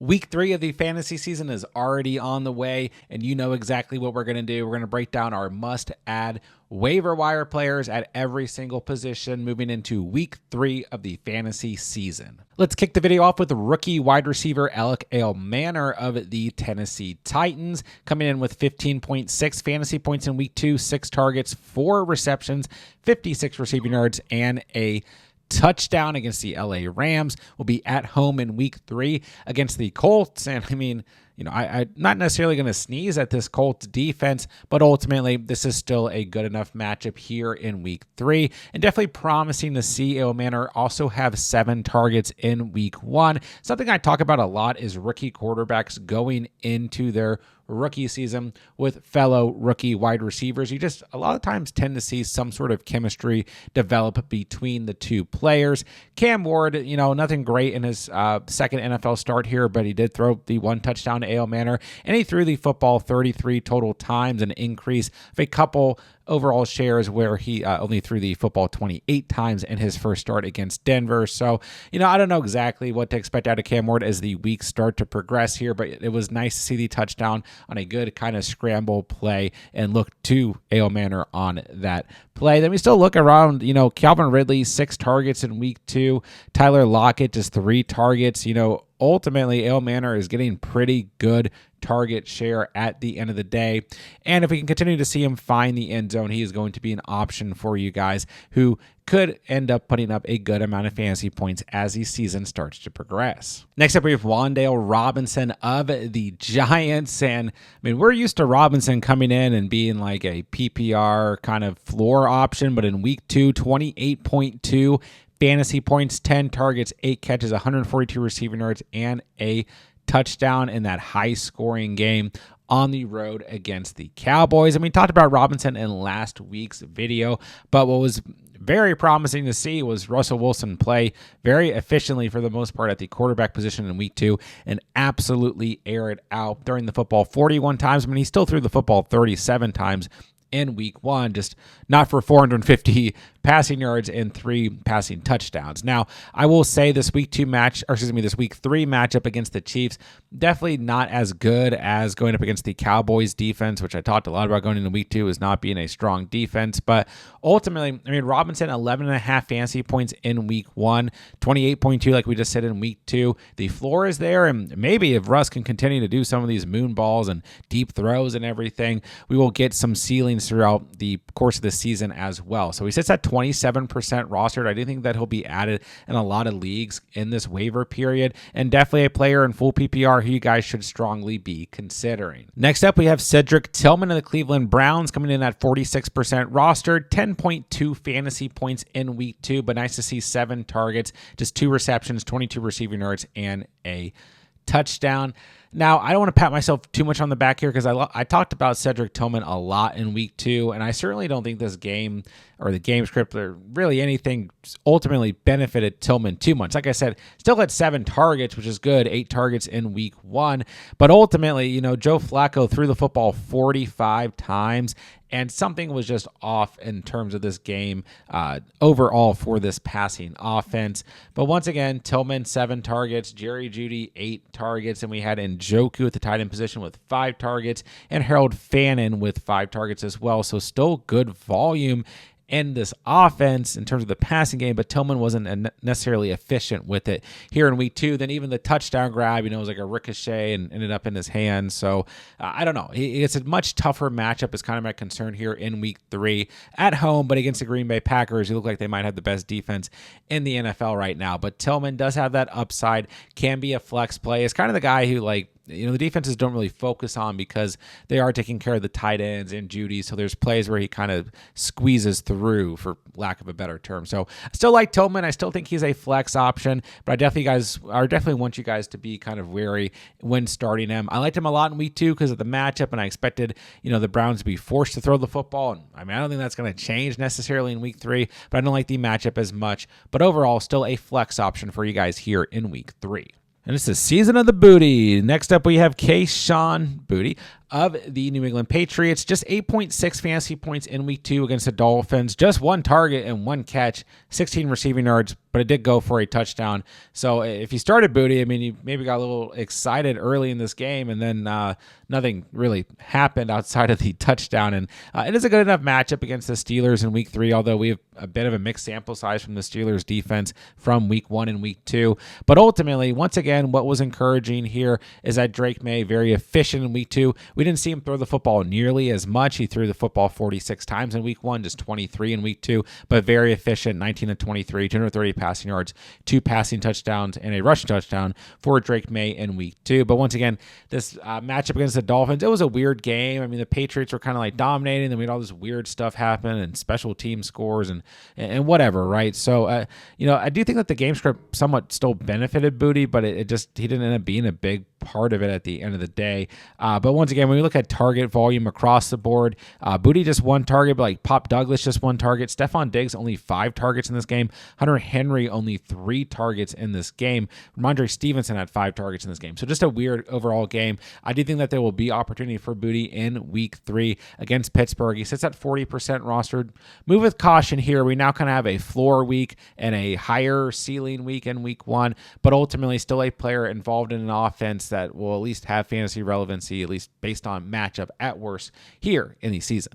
Week 3 of the fantasy season is already on the way, and you know exactly what we're going to do. We're going to break down our must-add waiver wire players at every single position moving into week 3 of the fantasy season. Let's kick the video off with rookie wide receiver Alec Manor of the Tennessee Titans, coming in with 15.6 fantasy points in week 2, 6 targets, 4 receptions, 56 receiving yards, and a touchdown against the LA Rams. Will be at home in week 3 against the Colts. And I mean, I'm not necessarily going to sneeze at this Colts defense, but ultimately this is still a good enough matchup here in week 3, and definitely promising to see Manor also have 7 targets in week 1. Something I talk about a lot is rookie quarterbacks going into their rookie season with fellow rookie wide receivers. You just a lot of times tend to see some sort of chemistry develop between the two players. Cam Ward, nothing great in his second NFL start here, but he did throw the 1 touchdown to Manor, and he threw the football 33 total times, an increase of a couple overall shares where he only threw the football 28 times in his first start against Denver. So, I don't know exactly what to expect out of Cam Ward as the weeks start to progress here, but it was nice to see the touchdown on a good kind of scramble play and look to Manor on that play. Then we still look around, Calvin Ridley, 6 targets in week 2, Tyler Lockett, just 3 targets. Ultimately, Manor is getting pretty good target share at the end of the day. And if we can continue to see him find the end zone, he is going to be an option for you guys who could end up putting up a good amount of fantasy points as the season starts to progress. Next up, we have Wan'Dale Robinson of the Giants. And I mean, we're used to Robinson coming in and being like a PPR kind of floor option, but in week 2, 28.2 fantasy points, 10 targets, 8 catches, 142 receiving yards, and a touchdown in that high-scoring game on the road against the Cowboys. And we talked about Robinson in last week's video, but what was very promising to see was Russell Wilson play very efficiently for the most part at the quarterback position in week 2 and absolutely air it out, throwing the football 41 times. I mean, he still threw the football 37 times in week 1, just not for 450 passing yards and 3 passing touchdowns. Now, I will say this week 3 matchup against the Chiefs, definitely not as good as going up against the Cowboys defense, which I talked a lot about going into week 2 as not being a strong defense. But ultimately, I mean, Robinson, 11.5 fantasy points in week 1, 28.2 like we just said in week 2. The floor is there, and maybe if Russ can continue to do some of these moon balls and deep throws and everything, we will get some ceilings throughout the course of the season as well. So he sits at 27% rostered. I do think that he'll be added in a lot of leagues in this waiver period, and definitely a player in full PPR who you guys should strongly be considering. Next up, we have Cedric Tillman of the Cleveland Browns coming in at 46% rostered, 10.2 fantasy points in week 2, but nice to see 7 targets, just 2 receptions, 22 receiving yards, and a touchdown. Now, I don't want to pat myself too much on the back here because I talked about Cedric Tillman a lot in week 2, and I certainly don't think this game or the game script or really anything ultimately benefited Tillman too much. Like I said, still had 7 targets, which is good, 8 targets in week 1, but ultimately, Joe Flacco threw the football 45 times, and something was just off in terms of this game overall for this passing offense. But once again, Tillman, 7 targets, Jerry Jeudy, 8 targets, and we had Njoku at the tight end position with 5 targets, and Harold Fannin with 5 targets as well. So still good volume in this offense in terms of the passing game, but Tillman wasn't necessarily efficient with it here in week 2. Then even the touchdown grab, it was like a ricochet and ended up in his hands. So I don't know. It's a much tougher matchup is kind of my concern here in week 3 at home, but against the Green Bay Packers, you look like they might have the best defense in the NFL right now. But Tillman does have that upside, can be a flex play. It's kind of the guy who the defenses don't really focus on because they are taking care of the tight ends and Jeudy. So there's plays where he kind of squeezes through, for lack of a better term. So I still like Tillman. I still think he's a flex option, but I definitely want you guys to be kind of wary when starting him. I liked him a lot in week 2 because of the matchup, and I expected, the Browns to be forced to throw the football. And I don't think that's going to change necessarily in week 3, but I don't like the matchup as much. But overall, still a flex option for you guys here in week 3. And it's the season of the booty. Next up, we have Kayshon Boutte of the New England Patriots. Just 8.6 fantasy points in week 2 against the Dolphins. Just 1 target and 1 catch, 16 receiving yards, but it did go for a touchdown. So if you started Booty, I mean, you maybe got a little excited early in this game, and then nothing really happened outside of the touchdown. And it is a good enough matchup against the Steelers in week 3, although we have a bit of a mixed sample size from the Steelers defense from week 1 and week 2. But ultimately, once again, what was encouraging here is that Drake May, very efficient in week 2. We didn't see him throw the football nearly as much. He threw the football 46 times in week 1, just 23 in week 2, but very efficient, 19 to 23, 230 passing yards, 2 passing touchdowns, and a rushing touchdown for Drake May in week 2. But once again, this matchup against the Dolphins, it was a weird game. I mean, the Patriots were kind of like dominating, then we had all this weird stuff happen and special team scores and whatever, right? So, I do think that the game script somewhat still benefited Booty, but he didn't end up being a big part of it at the end of the day. But once again, when we look at target volume across the board, Booty just 1 target, but like Pop Douglas just 1 target. Stephon Diggs only 5 targets in this game. Hunter Henry only 3 targets in this game. Ramondre Stevenson had 5 targets in this game. So just a weird overall game. I do think that there will be opportunity for Booty in week 3 against Pittsburgh. He sits at 40% rostered. Move with caution here. We now kind of have a floor week and a higher ceiling week in week 1, but ultimately still a player involved in an offense that will at least have fantasy relevancy, at least based on matchup at worst here in the season.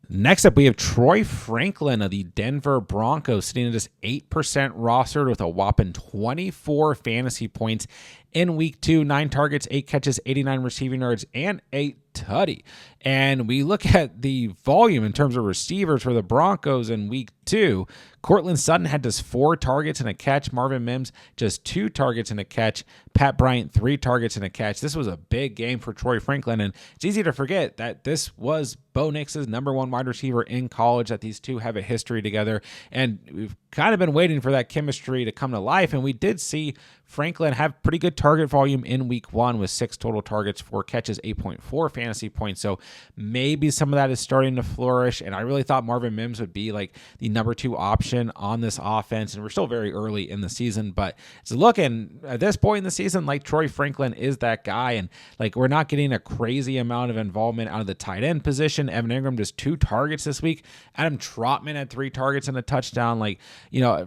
Next up, we have Troy Franklin of the Denver Broncos sitting at just 8% rostered with a whopping 24 fantasy points in week 2, 9 targets, 8 catches, 89 receiving yards, and 8 tutty. And we look at the volume in terms of receivers for the Broncos in week 2. Cortland Sutton had just 4 targets and a catch. Marvin Mims just 2 targets and a catch. Pat Bryant 3 targets and a catch. This was a big game for Troy Franklin, and it's easy to forget that this was Bo Nix's number 1 wide receiver in college, that these two have a history together, and we've kind of been waiting for that chemistry to come to life, and we did see Franklin have pretty good target volume in week 1 with 6 total targets, 4 catches, 8.4 fantasy points. So maybe some of that is starting to flourish. And I really thought Marvin Mims would be like the number 2 option on this offense. And we're still very early in the season, but it's looking at this point in the season like Troy Franklin is that guy. And like, we're not getting a crazy amount of involvement out of the tight end position. Evan Ingram just 2 targets this week. Adam Trotman had 3 targets and a touchdown. Like,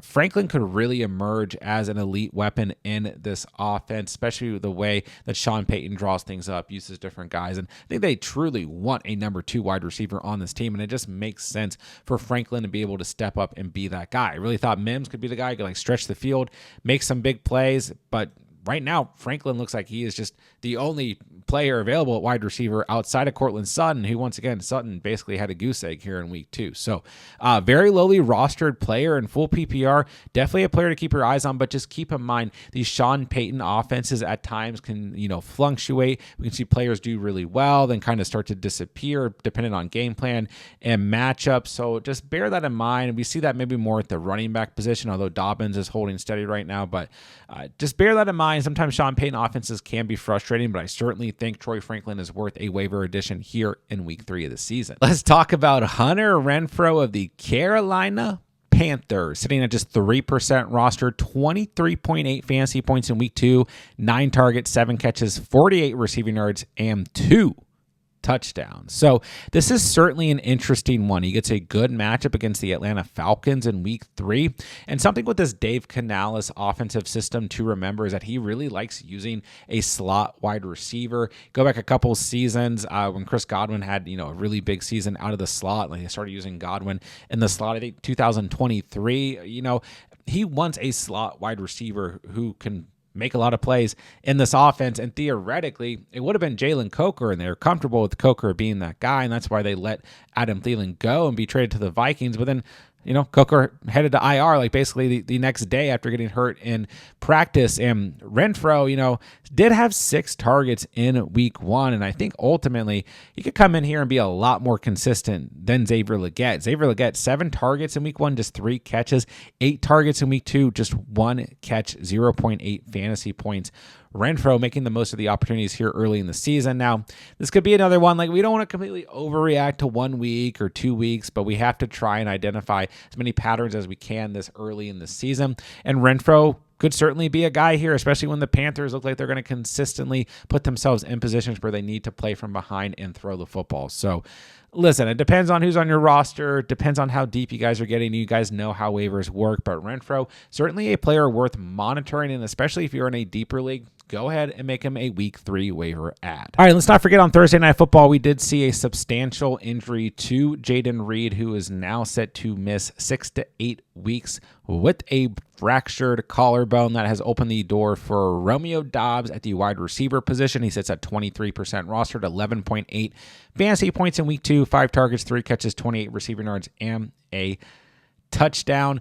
Franklin could really emerge as an elite weapon in this offense, especially the way that Sean Payton draws things up, uses different guys. And I think they truly want a number 2 wide receiver on this team. And it just makes sense for Franklin to be able to step up and be that guy. I really thought Mims could be the guy who could like stretch the field, make some big plays, but right now, Franklin looks like he is just the only player available at wide receiver outside of Cortland Sutton, who once again, Sutton basically had a goose egg here in week 2. So very lowly rostered player in full PPR, definitely a player to keep your eyes on, but just keep in mind these Sean Payton offenses at times can, fluctuate. We can see players do really well, then kind of start to disappear depending on game plan and matchup. So just bear that in mind. We see that maybe more at the running back position, although Dobbins is holding steady right now, but just bear that in mind. Sometimes Sean Payton offenses can be frustrating, but I certainly think Troy Franklin is worth a waiver addition here in week 3 of the season. Let's talk about Hunter Renfrow of the Carolina Panthers, sitting at just 3% roster, 23.8 fantasy points in week 2, 9 targets, 7 catches, 48 receiving yards, and 2 touchdowns. So this is certainly an interesting one. He gets a good matchup against the Atlanta Falcons in week 3. And something with this Dave Canales offensive system to remember is that he really likes using a slot wide receiver. Go back a couple seasons when Chris Godwin had, a really big season out of the slot. Like they started using Godwin in the slot, I think 2023, he wants a slot wide receiver who can make a lot of plays in this offense. And theoretically, it would have been Jalen Coker, and they're comfortable with Coker being that guy. And that's why they let Adam Thielen go and be traded to the Vikings. But then, Coker headed to IR like basically the next day after getting hurt in practice. And Renfrow, did have 6 targets in week 1. And I think ultimately he could come in here and be a lot more consistent than Xavier Legette. Xavier Legette, 7 targets in week 1, just 3 catches, 8 targets in week 2, just 1 catch, 0.8 fantasy points. Renfrow making the most of the opportunities here early in the season. Now, this could be another one. Like, we don't want to completely overreact to 1 week or 2 weeks, but we have to try and identify as many patterns as we can this early in the season. And Renfrow could certainly be a guy here, especially when the Panthers look like they're going to consistently put themselves in positions where they need to play from behind and throw the football. So listen, it depends on who's on your roster. It depends on how deep you guys are getting. You guys know how waivers work, but Renfrow, certainly a player worth monitoring, and especially if you're in a deeper league, go ahead and make him a week 3 waiver add. All right, let's not forget on Thursday Night Football, we did see a substantial injury to Jayden Reed, who is now set to miss 6 to 8 weeks with a fractured collarbone. That has opened the door for Romeo Doubs at the wide receiver position. He sits at 23% rostered, 11.8 fantasy points in week 2, 5 targets, 3 catches, 28 receiving yards, and a touchdown.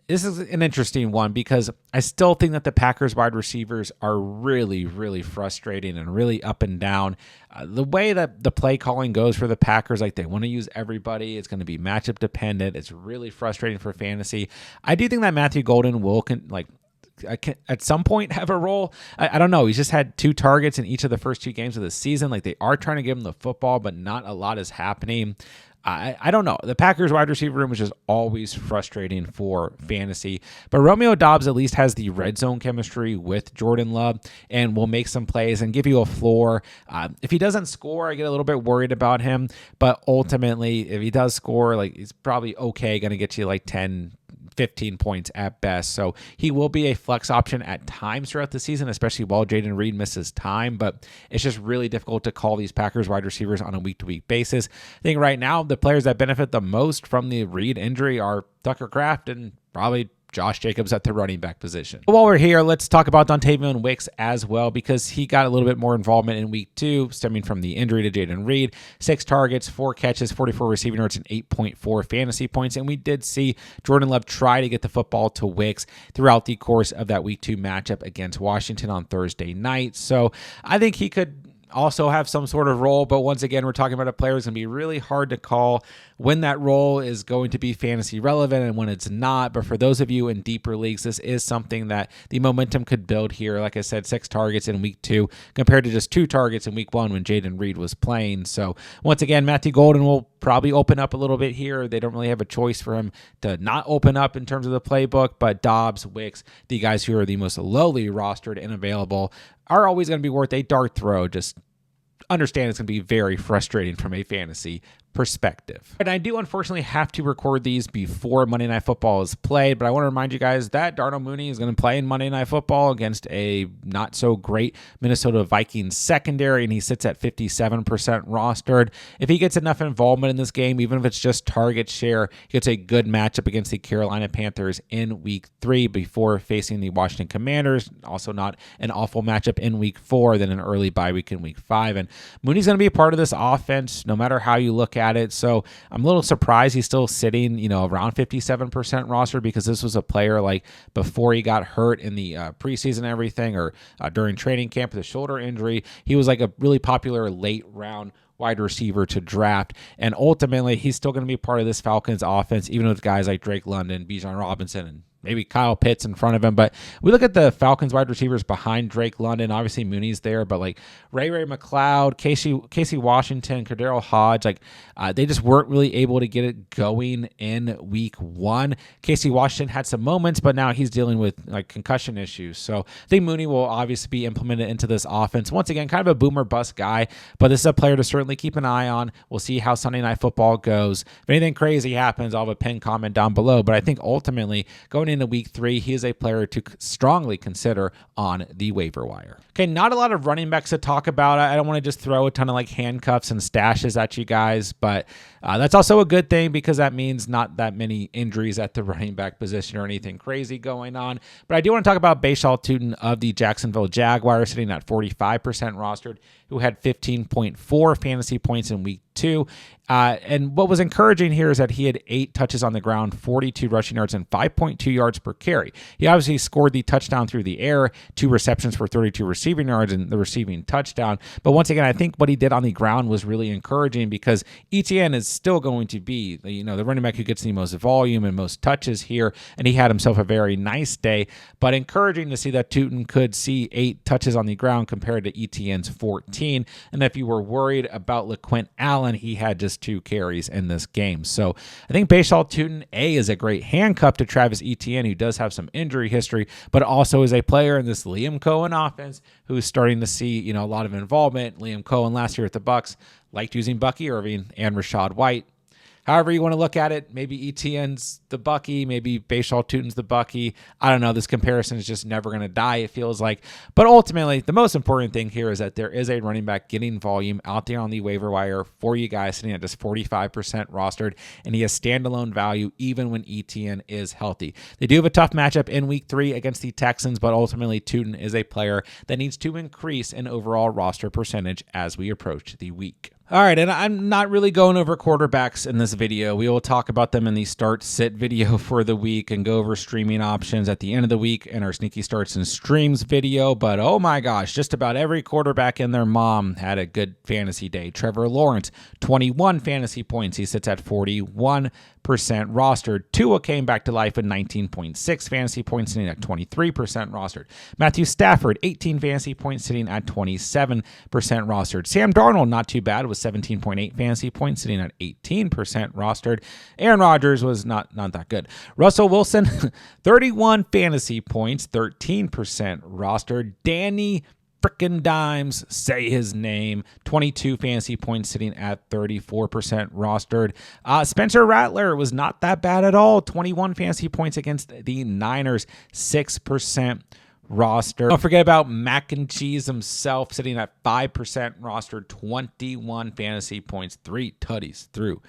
This is an interesting one because I still think that the Packers wide receivers are really, really frustrating and really up and down. The way that the play calling goes for the Packers, like they want to use everybody. It's going to be matchup dependent. It's really frustrating for fantasy. I do think that Matthew Golden will at some point have a role. I don't know. He's just had 2 targets in each of the first 2 games of the season. Like they are trying to give him the football, but not a lot is happening. I don't know. The Packers wide receiver room is just always frustrating for fantasy. But Romeo Doubs at least has the red zone chemistry with Jordan Love and will make some plays and give you a floor. If he doesn't score, I get a little bit worried about him. But ultimately, if he does score, like he's probably okay, going to get you like 10, 15 points at best. So he will be a flex option at times throughout the season, especially while Jayden Reed misses time. But it's just really difficult to call these Packers wide receivers on a week-to-week basis. I think right now the players that benefit the most from the Reed injury are Tucker Kraft and probably Josh Jacobs at the running back position. But while we're here, let's talk about Dontayvion Wicks as well, because he got a little bit more involvement in week 2, stemming from the injury to Jayden Reed. 6 targets, 4 catches, 44 receiving yards, and 8.4 fantasy points. And we did see Jordan Love try to get the football to Wicks throughout the course of that week 2 matchup against Washington on Thursday night. So I think he could also have some sort of role, but once again, we're talking about a player who's going to be really hard to call when that role is going to be fantasy relevant and when it's not. But for those of you in deeper leagues, this is something that the momentum could build here. Like I said, 6 targets in week 2 compared to just 2 targets in week 1 when Jayden Reed was playing. So once again, Matthew Golden will probably open up a little bit here. They don't really have a choice for him to not open up in terms of the playbook, but Doubs, Wicks, the guys who are the most lowly rostered and available, are always going to be worth a dart throw. Just understand it's going to be very frustrating from a fantasy perspective. And I do unfortunately have to record these before Monday Night Football is played, but I want to remind you guys that Darnell Mooney is going to play in Monday Night Football against a not so great Minnesota Vikings secondary, and he sits at 57% rostered. If he gets enough involvement in this game, even if it's just target share, he gets a good matchup against the Carolina Panthers in week 3 before facing the Washington Commanders. Also not an awful matchup in week 4, then an early bye week in week 5. And Mooney's going to be a part of this offense no matter how you look at it. So I'm a little surprised he's still sitting, around 57% roster, because this was a player like before he got hurt in the preseason and everything, or during training camp with a shoulder injury. He was like a really popular late round wide receiver to draft. And ultimately, he's still going to be part of this Falcons offense, even with guys like Drake London, Bijan Robinson, and maybe Kyle Pitts in front of him. But we look at the Falcons wide receivers behind Drake London. Obviously, Mooney's there, but like Ray McLeod, Casey Washington, Cordero Hodge, they just weren't really able to get it going in week 1. Casey Washington had some moments, but now he's dealing with concussion issues. So I think Mooney will obviously be implemented into this offense. Once again, kind of a boomer bust guy, but this is a player to certainly keep an eye on. We'll see how Sunday Night Football goes. If anything crazy happens, I'll have a pinned comment down below. But I think ultimately, going into week 3, he is a player to strongly consider on the waiver wire. Okay, not a lot of running backs to talk about. I don't want to just throw a ton of handcuffs and stashes at you guys, but that's also a good thing, because that means not that many injuries at the running back position or anything crazy going on. But I do want to talk about Bhayshul Tuten of the Jacksonville Jaguars, sitting at 45% rostered, who had 15.4 fantasy points in week 2. And what was encouraging here is that he had 8 touches on the ground, 42 rushing yards, and 5.2 yards per carry. He obviously scored the touchdown through the air, 2 receptions for 32 receiving yards, and the receiving touchdown. But once again, I think what he did on the ground was really encouraging, because ETN is still going to be, the running back who gets the most volume and most touches here, and he had himself a very nice day. But encouraging to see that Tuten could see 8 touches on the ground compared to ETN's 14. And if you were worried about LaQuint Allen, Allen, he had just 2 carries in this game. So I think Bhayshul Tuten, is a great handcuff to Travis Etienne, who does have some injury history, but also is a player in this Liam Cohen offense who's starting to see, a lot of involvement. Liam Cohen last year at the Bucs liked using Bucky Irving and Rachaad White. However you want to look at it, maybe Etienne's the Bucky, maybe Bhayshul Tuten's the Bucky. I don't know. This comparison is just never going to die, it feels like. But ultimately, the most important thing here is that there is a running back getting volume out there on the waiver wire for you guys, sitting at just 45% rostered, and he has standalone value even when Etienne is healthy. They do have a tough matchup in week 3 against the Texans, but ultimately Tuten is a player that needs to increase in overall roster percentage as we approach the week. All right, and I'm not really going over quarterbacks in this video. We will talk about them in the start-sit video for the week and go over streaming options at the end of the week in our sneaky starts and streams video. But oh my gosh, just about every quarterback and their mom had a good fantasy day. Trevor Lawrence, 21 fantasy points. He sits at 41% rostered. Tua came back to life with 19.6 fantasy points, sitting at 23% rostered. Matthew Stafford, 18 fantasy points, sitting at 27% rostered. Sam Darnold, not too bad, with 17.8 fantasy points, sitting at 18% rostered. Aaron Rodgers was not that good. Russell Wilson, 31 fantasy points, 13% rostered. Danny frickin' Dimes, say his name, 22 fantasy points, sitting at 34% rostered. Spencer Rattler was not that bad at all, 21 fantasy points against the Niners, 6% roster. Don't forget about Mac and Cheese himself, sitting at 5% roster, 21 fantasy points, 3 tutties through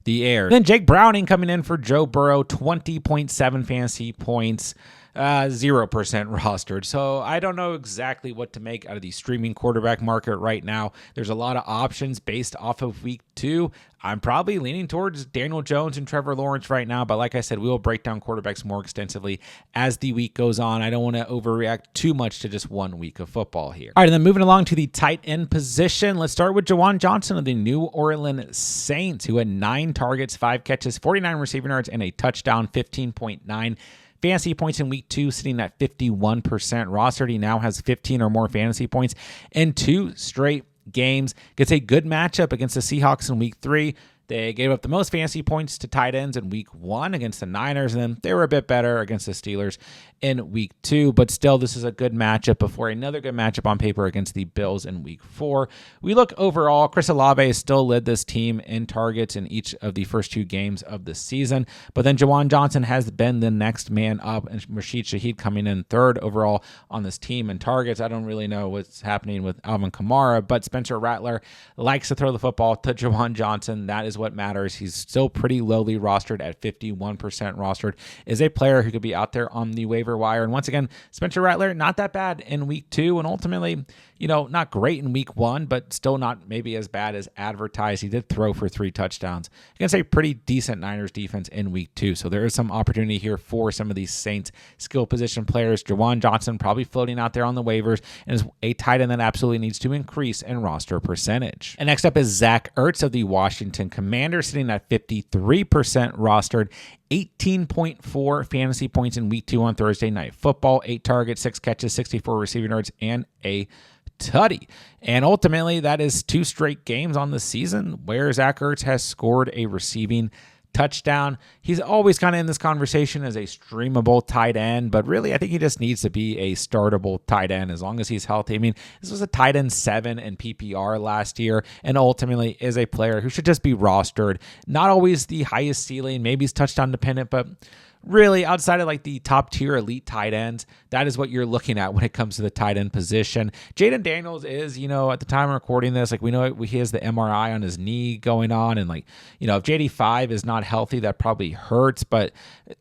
the air. Then Jake Browning coming in for Joe Burrow, 20.7 fantasy points, 0% rostered. So I don't know exactly what to make out of the streaming quarterback market right now. There's a lot of options based off of week 2. I'm probably leaning towards Daniel Jones and Trevor Lawrence right now, but like I said, we will break down quarterbacks more extensively as the week goes on. I don't want to overreact too much to just 1 week of football here. All right, and then moving along to the tight end position, let's start with Juwan Johnson of the New Orleans Saints, who had 9 targets, 5 catches, 49 receiving yards, and a touchdown, 15.9 fantasy points in week 2, sitting at 51% rostered. He now has 15 or more fantasy points in 2 straight games. Gets a good matchup against the Seahawks in week 3. They gave up the most fantasy points to tight ends in week 1 against the Niners, and then they were a bit better against the Steelers in week 2. But still, this is a good matchup before another good matchup on paper against the Bills in week 4. We look overall, Chris Olave has still led this team in targets in each of the first 2 games of the season. But then Juwan Johnson has been the next man up, and Rashid Shaheed coming in 3rd overall on this team in targets. I don't really know what's happening with Alvin Kamara, but Spencer Rattler likes to throw the football to Juwan Johnson. That is what matters. He's still pretty lowly rostered at 51% rostered. Is a player who could be out there on the waiver wire. And once again, Spencer Rattler, not that bad in week 2, and ultimately, not great in week 1, but still not maybe as bad as advertised. He did throw for 3 touchdowns against a pretty decent Niners defense in week 2. So there is some opportunity here for some of these Saints skill position players. Juwan Johnson probably floating out there on the waivers and is a tight end that absolutely needs to increase in roster percentage. And next up is Zach Ertz of the Washington Commanders, sitting at 53% rostered. 18.4 fantasy points in week 2 on Thursday Night Football, 8 targets, 6 catches, 64 receiving yards, and a tutty. And ultimately, that is 2 straight games on the season where Zach Ertz has scored a receiving touchdown. He's always kind of in this conversation as a streamable tight end, but really I think he just needs to be a startable tight end as long as he's healthy. I mean, this was a tight end 7 in PPR last year, and ultimately is a player who should just be rostered. Not always the highest ceiling, maybe he's touchdown dependent, but really, outside of like the top tier elite tight ends, that is what you're looking at when it comes to the tight end position. Jaden Daniels is, at the time of recording this, like we know he has the MRI on his knee going on. And if JD5 is not healthy, that probably hurts. But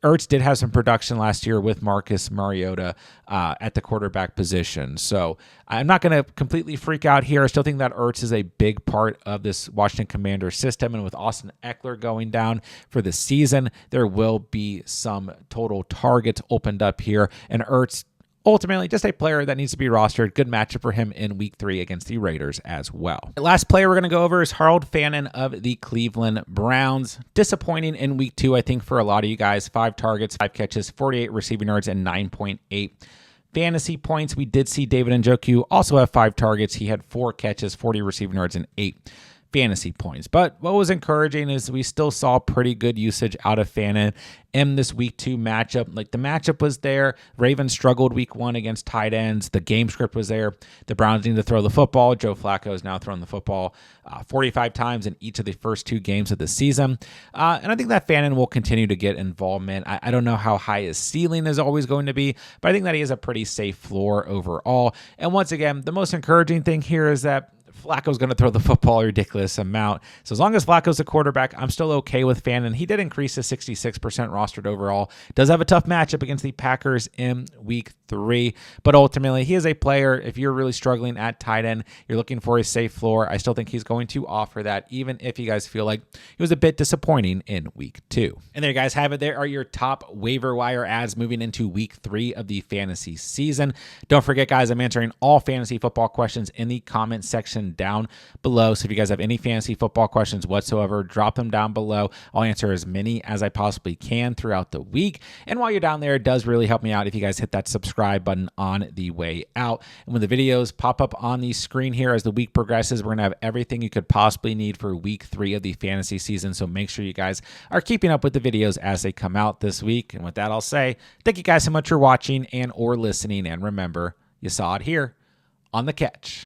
Ertz did have some production last year with Marcus Mariota at the quarterback position. So I'm not going to completely freak out here. I still think that Ertz is a big part of this Washington Commanders system. And with Austin Eckler going down for the season, there will be some total targets opened up here. And Ertz, ultimately, just a player that needs to be rostered. Good matchup for him in week 3 against the Raiders as well. The last player we're going to go over is Harold Fannin of the Cleveland Browns. Disappointing in week 2, I think, for a lot of you guys. 5 targets, 5 catches, 48 receiving yards, and 9.8 fantasy points. We did see David Njoku also have 5 targets. He had 4 catches, 40 receiving yards, and 8 fantasy points. But what was encouraging is we still saw pretty good usage out of Fannin in this week 2 matchup. Like, the matchup was there. Ravens struggled week 1 against tight ends. The game script was there. The Browns need to throw the football. Joe Flacco has now thrown the football 45 times in each of the first 2 games of the season. And I think that Fannin will continue to get involvement. I don't know how high his ceiling is always going to be, but I think that he has a pretty safe floor overall. And once again, the most encouraging thing here is that Flacco's going to throw the football a ridiculous amount. So as long as Flacco's the quarterback, I'm still okay with Fannin. He did increase to 66% rostered overall. Does have a tough matchup against the Packers in week 3, but ultimately he is a player. If you're really struggling at tight end, you're looking for a safe floor, I still think he's going to offer that, even if you guys feel like he was a bit disappointing in week 2. And there you guys have it. There are your top waiver wire ads moving into week 3 of the fantasy season. Don't forget, guys, I'm answering all fantasy football questions in the comment section down below. So if you guys have any fantasy football questions whatsoever, drop them down below. I'll answer as many as I possibly can throughout the week. And while you're down there, it does really help me out if you guys hit that subscribe button on the way out. And when the videos pop up on the screen here as the week progresses, we're going to have everything you could possibly need for week 3 of the fantasy season. So make sure you guys are keeping up with the videos as they come out this week. And with that, I'll say thank you guys so much for watching and or listening. And remember, you saw it here on The Catch.